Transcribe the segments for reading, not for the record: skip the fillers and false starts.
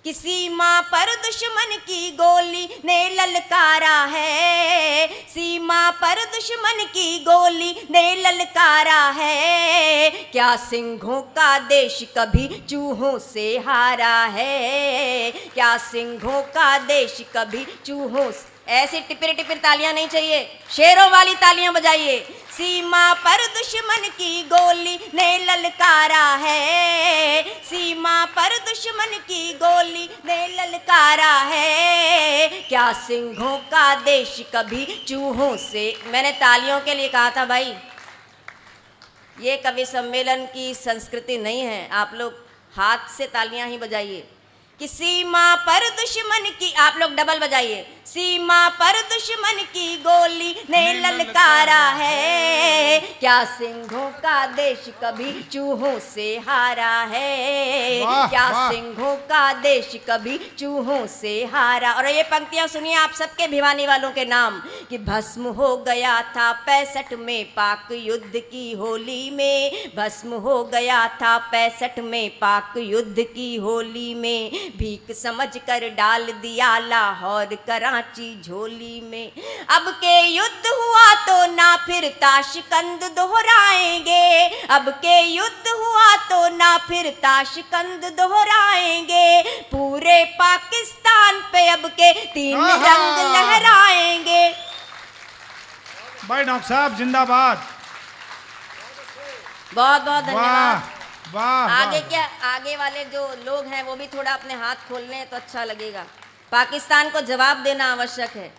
कि सीमा पर दुश्मन की गोली ने ललकारा है, सीमा पर दुश्मन की गोली ने ललकारा है। क्या सिंहों का देश कभी चूहों से हारा है, क्या सिंहों का देश कभी चूहों से। ऐसे टिपिर टिपिर तालियां नहीं चाहिए, शेरों वाली तालियां बजाइए। सीमा पर दुश्मन की गोली ने ललकारा है, सीमा पर दुश्मन की गोली ने ललकारा है। क्या सिंहों का देश कभी चूहों से। मैंने तालियों के लिए कहा था भाई, ये कवि सम्मेलन की संस्कृति नहीं है, आप लोग हाथ से तालियां ही बजाइए। कि सीमा पर दुश्मन की, आप लोग डबल बजाइए, सीमा पर दुश्मन की गोली ने ललकारा है। क्या सिंहों का देश कभी चूहों से हारा है, क्या सिंहों का देश कभी चूहों से हारा। और ये पंक्तियां सुनिए आप सबके भिवानी वालों के नाम। कि भस्म हो गया था 65 में पाक युद्ध की होली में, भस्म हो गया था 65 में पाक युद्ध की होली में। भीख समझ कर डाल दिया लाहौर कराची झोली में। अब के युद्ध हुआ तो ना फिर ताशकंद दोहराएंगे, अब के युद्ध हुआ तो ना फिर ताशकंद दोहराएंगे। पूरे पाकिस्तान पे अब के 3 रंग लहराएंगे। भाई डॉक्टर साहब जिंदाबाद। बहुत बहुत धन्यवाद। वाह आगे क्या, आगे वाले जो लोग हैं वो भी थोड़ा अपने हाथ खोल लें तो अच्छा लगेगा। पाकिस्तान को जवाब देना आवश्यक है।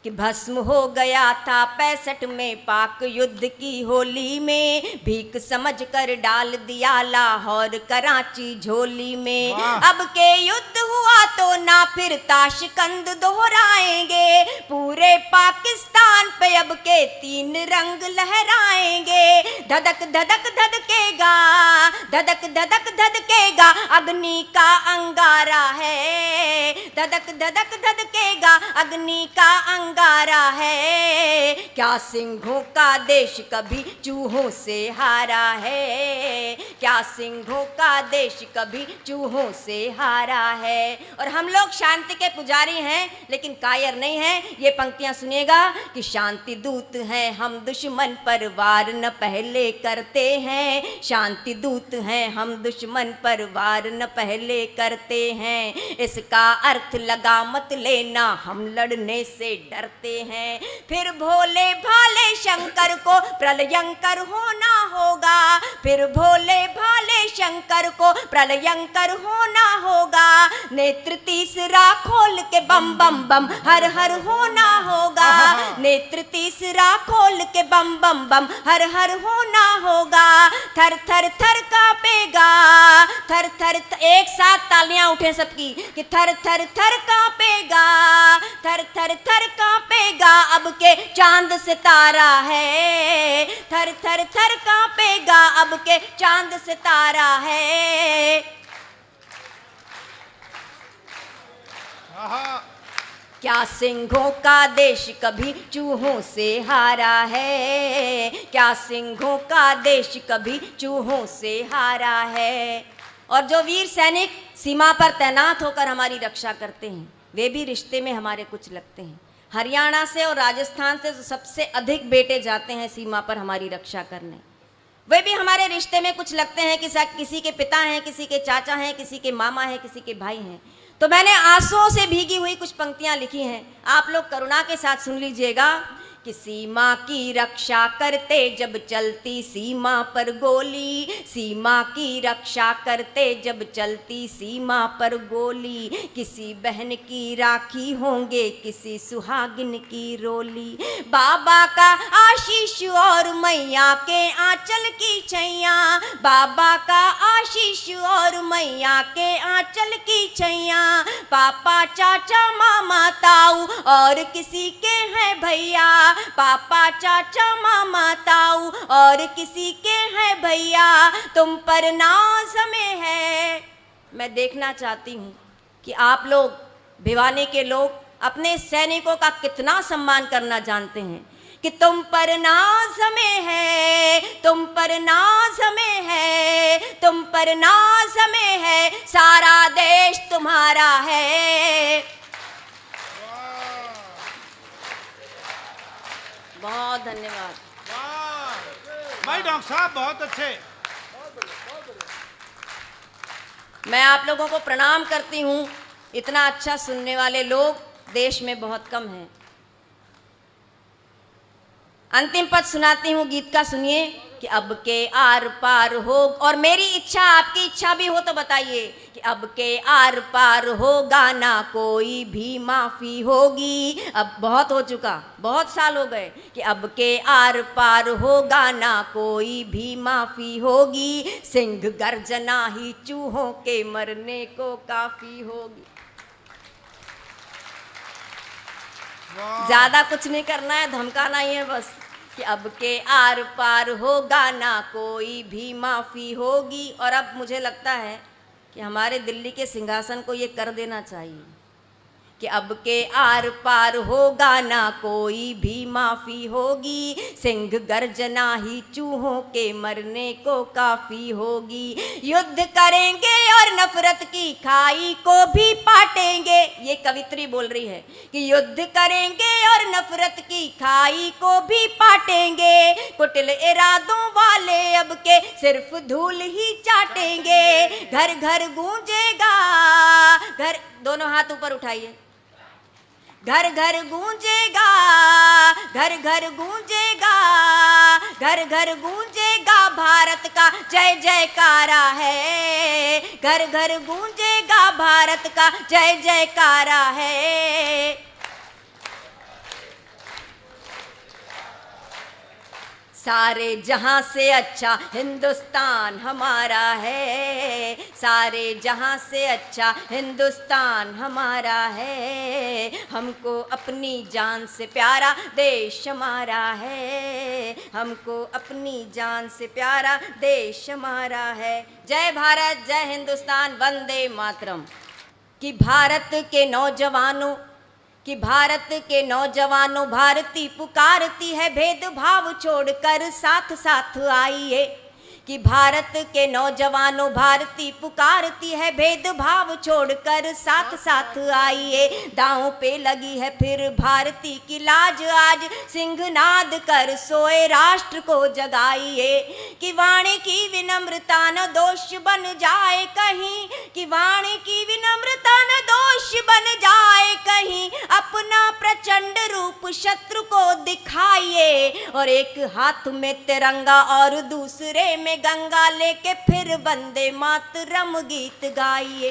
कि भस्म हो गया था 65 में पाक युद्ध की होली में। भीख समझ कर डाल दिया लाहौर कराची झोली में। अब के युद्ध हुआ तो ना फिर ताशकंद दोहराएंगे। पूरे पाकिस्तान पे अब के 3 रंग लहराएंगे। धधक धधक धधकेगा, धधक धधक धधकेगा अग्नि का अंगारा है। धधक धधक धधकेगा अग्नि का अंगारा है। क्या सिंहों का देश कभी चूहों से हारा है, क्या सिंहों का देश कभी चूहों से हारा है। और हम लोग शांति के पुजारी हैं लेकिन कायर नहीं हैं। ये पंक्तियां सुनिएगा। कि शांति दूत हैं हम, दुश्मन पर वार न पहले करते हैं। शांति दूत हैं हम, दुश्मन पर वार न पहले करते हैं। इसका अर्थ लगा मत लेना हम लड़ने से डरते हैं। फिर भोले भाले शंकर को प्रलयंकर होना होगा। फिर भोले भाले शंकर को प्रलयंकर होना होगा। नेत्र तीसरा खोल के बम बम बम हर हर होना होगा। नेत्र तीसरा खोल के बम बम बम हर हर होना होगा। थर थर थर कांपेगा, थर थर। एक साथ तालियां उठे सबकी। कि थर थर थर कांपेगा, थर थर थर कांपेगा अब के चांद सितारा है। थर थर थर कांपेगा अब के चांद सितारा है। क्या सिंहों का देश कभी चूहों से हारा है, क्या सिंहों का देश कभी चूहों से हारा है। और जो वीर सैनिक सीमा पर तैनात होकर हमारी रक्षा करते हैं वे भी रिश्ते में हमारे कुछ लगते हैं। हरियाणा से और राजस्थान से सबसे अधिक बेटे जाते हैं सीमा पर हमारी रक्षा करने। वे भी हमारे रिश्ते में कुछ लगते हैं कि किसी के पिता हैं, किसी के चाचा हैं, किसी के मामा हैं, किसी के भाई हैं। तो मैंने आंसुओं से भीगी हुई कुछ पंक्तियां लिखी हैं, आप लोग करुणा के साथ सुन लीजिएगा। कि सीमा की रक्षा करते जब चलती सीमा पर गोली, सीमा की रक्षा करते जब चलती सीमा पर गोली। किसी बहन की राखी होंगे, किसी सुहागिन की रोली। बाबा का आशीष और मैया के आंचल की छैया, बाबा का आशीष और मैया के आंचल की छैया। पापा चाचा मामा ताऊ और किसी के हैं भैया, पापा चाचा मामा ताऊ और किसी के हैं भैया। तुम पर नाज हमें है। मैं देखना चाहती हूँ कि आप लोग भिवानी के लोग अपने सैनिकों का कितना सम्मान करना जानते हैं। कि तुम पर नाज हमें है, तुम पर नाज हमें है, तुम पर नाज हमें है। सारा देश देश तुम्हारा है। बहुत धन्यवाद। भाई डॉक्टर साहब बहुत अच्छे। मैं आप लोगों को प्रणाम करती हूँ। इतना अच्छा सुनने वाले लोग देश में बहुत कम हैं। अंतिम पद सुनाती हूँ गीत का, सुनिए कि अब के आर पार हो, और मेरी इच्छा आपकी इच्छा भी हो तो बताइए कि अब के आर पार होगा ना कोई भी माफ़ी होगी। अब बहुत हो चुका, बहुत साल हो गए कि अब के आर पार होगा ना कोई भी माफ़ी होगी। सिंह गर्जना ही चूहों के मरने को काफ़ी होगी। ज्यादा कुछ नहीं करना है, धमकाना ही है बस कि अब के आर पार होगा ना कोई भी माफ़ी होगी। और अब मुझे लगता है कि हमारे दिल्ली के सिंहासन को ये कर देना चाहिए कि अब के आर पार होगा ना कोई भी माफ़ी होगी। सिंह गर्जना ही चूहों के मरने को काफ़ी होगी। युद्ध करेंगे और नफरत की खाई को भी पाटेंगे। ये कवित्री बोल रही है कि युद्ध करेंगे और नफरत की खाई को भी पाटेंगे। कुटिल इरादों वाले अब के सिर्फ धूल ही चाटेंगे। घर घर गूंजेगा, घर, दोनों हाथ ऊपर उठाइए। घर घर गूंजेगा, घर घर गूंजेगा, घर घर गूंजेगा भारत का जय जयकारा है। घर घर गूंजेगा भारत का जय जयकारा है। सारे जहां से अच्छा हिंदुस्तान हमारा है। सारे जहां से अच्छा हिंदुस्तान हमारा है। हमको अपनी जान से प्यारा देश हमारा है। हमको अपनी जान से प्यारा देश हमारा है। जय भारत, जय हिंदुस्तान, वंदे मातरम। कि भारत के नौजवानों, कि भारत के नौजवानों भारती पुकारती है, भेदभाव छोड़कर साथ साथ आइए। कि भारत के नौजवानों भारती पुकारती है, भेदभाव छोड़कर साथ साथ आइए। दांव पे लगी है फिर भारती की लाज, आज सिंहनाद कर सोए राष्ट्र को जगाइए। कि वाणी की विनम्रता न दोष बन जाए कहीं, कि वाणी की विनम्रता न दोष बन जाए कहीं। अपना प्रचंड रूप शत्रु को दिखाइए, और एक हाथ में तिरंगा और दूसरे में गंगा लेके फिर वंदे मातरम गीत गाइए।